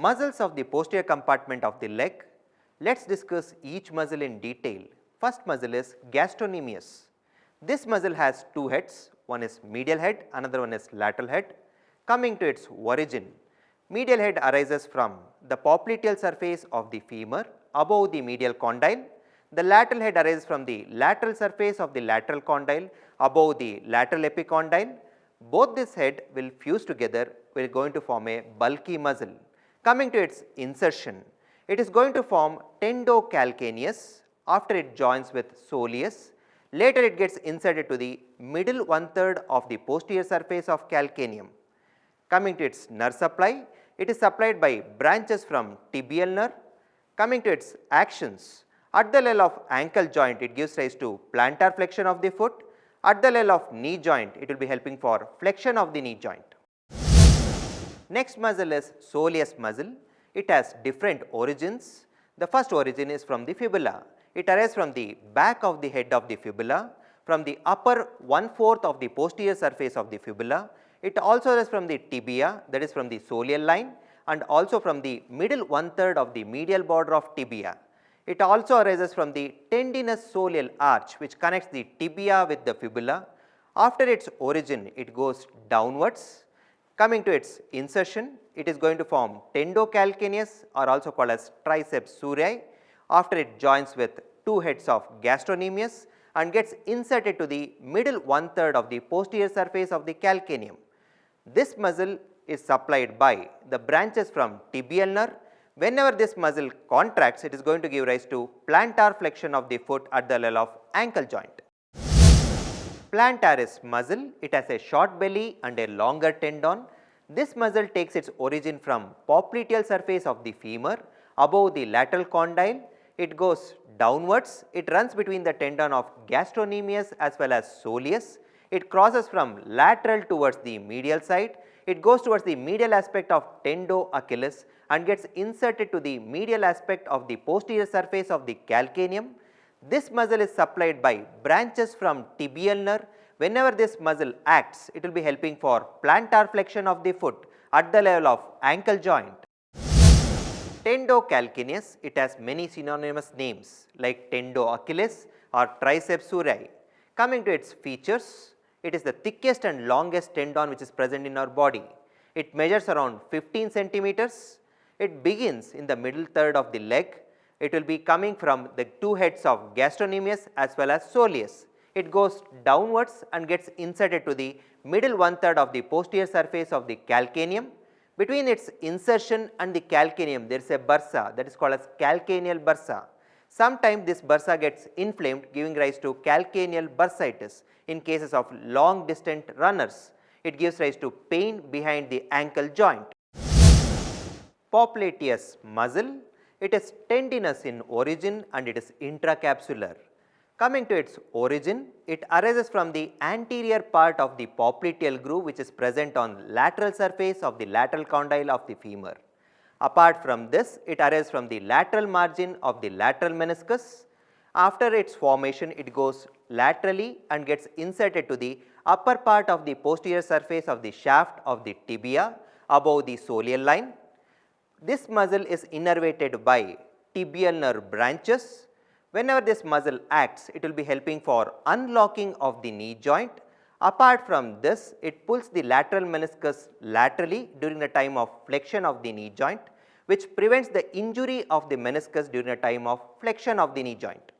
Muscles of the posterior compartment of the leg. Let us discuss each muscle in detail. First muscle is gastrocnemius. This muscle has two heads, one is medial head, another one is lateral head. Coming to its origin, medial head arises from the popliteal surface of the femur above the medial condyle. The lateral head arises from the lateral surface of the lateral condyle above the lateral epicondyle. Both this head will fuse together, will going to form a bulky muscle. Coming to its insertion, it is going to form Tendocalcaneus after it joins with soleus. Later it gets inserted to the middle 1/3 of the posterior surface of calcaneum. Coming to its nerve supply, it is supplied by branches from tibial nerve. Coming to its actions, at the level of ankle joint it gives rise to plantar flexion of the foot. At the level of knee joint it will be helping for flexion of the knee joint. Next muscle is soleus muscle. It has different origins. The first origin is from the fibula. It arises from the back of the head of the fibula, from the upper 1/4 of the posterior surface of the fibula. It also arises from the tibia, that is from the soleal line, and also from the middle 1/3 of the medial border of tibia. It also arises from the tendinous soleal arch which connects the tibia with the fibula. After its origin it goes downwards. Coming to its insertion, it is going to form Tendocalcaneus or also called as triceps surae after it joins with two heads of gastrocnemius and gets inserted to the middle 1/3 of the posterior surface of the calcaneum. This muscle is supplied by the branches from tibial nerve. Whenever this muscle contracts, it is going to give rise to plantar flexion of the foot at the level of ankle joint. Plantaris muscle, it has a short belly and a longer tendon. This muscle takes its origin from popliteal surface of the femur above the lateral condyle. It goes downwards, it runs between the tendon of gastrocnemius as well as soleus. It crosses from lateral towards the medial side. It goes towards the medial aspect of Tendocalcaneus and gets inserted to the medial aspect of the posterior surface of the calcaneum. This muscle is supplied by branches from tibial nerve. Whenever this muscle acts, it will be helping for plantar flexion of the foot at the level of ankle joint. Tendocalcaneus, it has many synonymous names like Tendocalcaneus or triceps surae. Coming to its features, it is the thickest and longest tendon which is present in our body. It measures around 15 centimeters. It begins in the middle third of the leg. It will be coming from the two heads of gastrocnemius as well as soleus. It goes downwards and gets inserted to the middle 1/3 of the posterior surface of the calcaneum. Between its insertion and the calcaneum there is a bursa that is called as calcaneal bursa. Sometimes this bursa gets inflamed giving rise to calcaneal bursitis in cases of long distance runners. It gives rise to pain behind the ankle joint. Popliteus muscle, it is tendinous in origin and it is intracapsular. Coming to its origin, it arises from the anterior part of the popliteal groove which is present on lateral surface of the lateral condyle of the femur. Apart from this, it arises from the lateral margin of the lateral meniscus. After its formation, it goes laterally and gets inserted to the upper part of the posterior surface of the shaft of the tibia above the soleal line. This muscle is innervated by tibial nerve branches. Whenever this muscle acts, it will be helping for unlocking of the knee joint. Apart from this, it pulls the lateral meniscus laterally during the time of flexion of the knee joint, which prevents the injury of the meniscus during the time of flexion of the knee joint.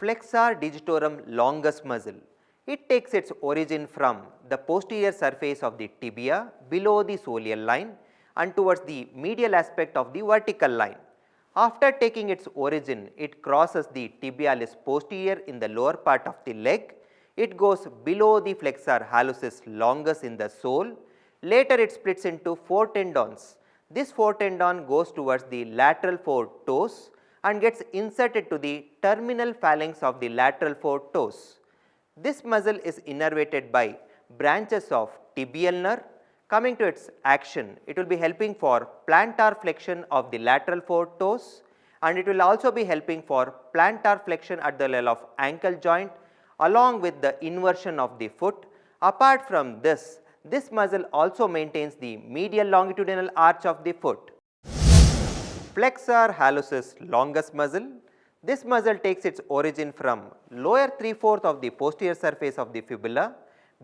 Flexor digitorum longus muscle. It takes its origin from the posterior surface of the tibia below the soleal line and towards the medial aspect of the vertical line. After taking its origin, it crosses the tibialis posterior in the lower part of the leg. It goes below the flexor hallucis longus in the sole. Later it splits into 4 tendons. This 4 tendon goes towards the lateral 4 toes and gets inserted to the terminal phalanx of the lateral 4 toes. This muscle is innervated by branches of tibial nerve. Coming to its action, it will be helping for plantar flexion of the lateral 4 toes and it will also be helping for plantar flexion at the level of ankle joint along with the inversion of the foot. Apart from this, this muscle also maintains the medial longitudinal arch of the foot. Flexor hallucis longus muscle. This muscle takes its origin from lower 3/4 of the posterior surface of the fibula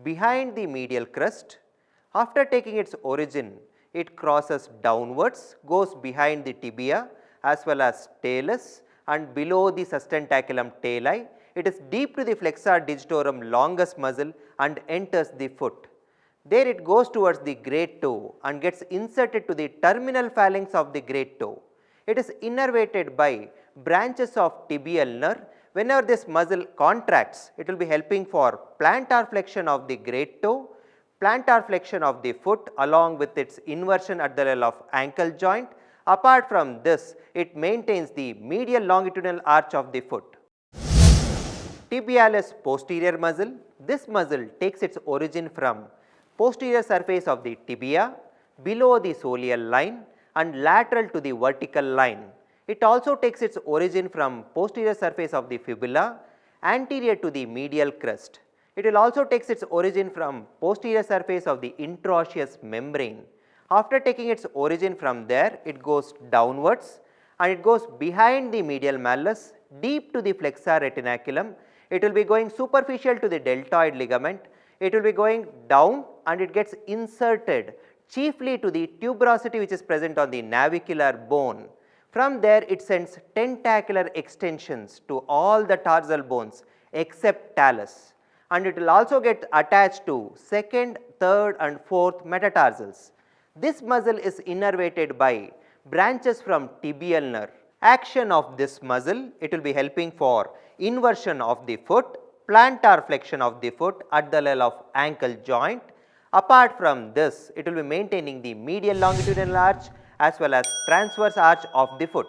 behind the medial crest. After taking its origin, it crosses downwards, goes behind the tibia as well as talus and below the sustentaculum tali. It is deep to the flexor digitorum longus muscle and enters the foot. There it goes towards the great toe and gets inserted to the terminal phalanx of the great toe. It is innervated by branches of tibial nerve. Whenever this muscle contracts, it will be helping for plantar flexion of the great toe, plantar flexion of the foot along with its inversion at the level of ankle joint. Apart from this, it maintains the medial longitudinal arch of the foot. Tibialis posterior muscle. This muscle takes its origin from posterior surface of the tibia, below the soleal line and lateral to the vertical line. It also takes its origin from posterior surface of the fibula, anterior to the medial crest. It will also takes its origin from posterior surface of the interosseous membrane. After taking its origin from there, it goes downwards and it goes behind the medial malleus, deep to the flexor retinaculum. It will be going superficial to the deltoid ligament. It will be going down and it gets inserted chiefly to the tuberosity which is present on the navicular bone. From there it sends tentacular extensions to all the tarsal bones except talus, and it will also get attached to second, third and fourth metatarsals. This muscle is innervated by branches from tibial nerve. Action of this muscle, it will be helping for inversion of the foot, plantar flexion of the foot at the level of ankle joint. Apart from this, it will be maintaining the medial longitudinal arch as well as transverse arch of the foot.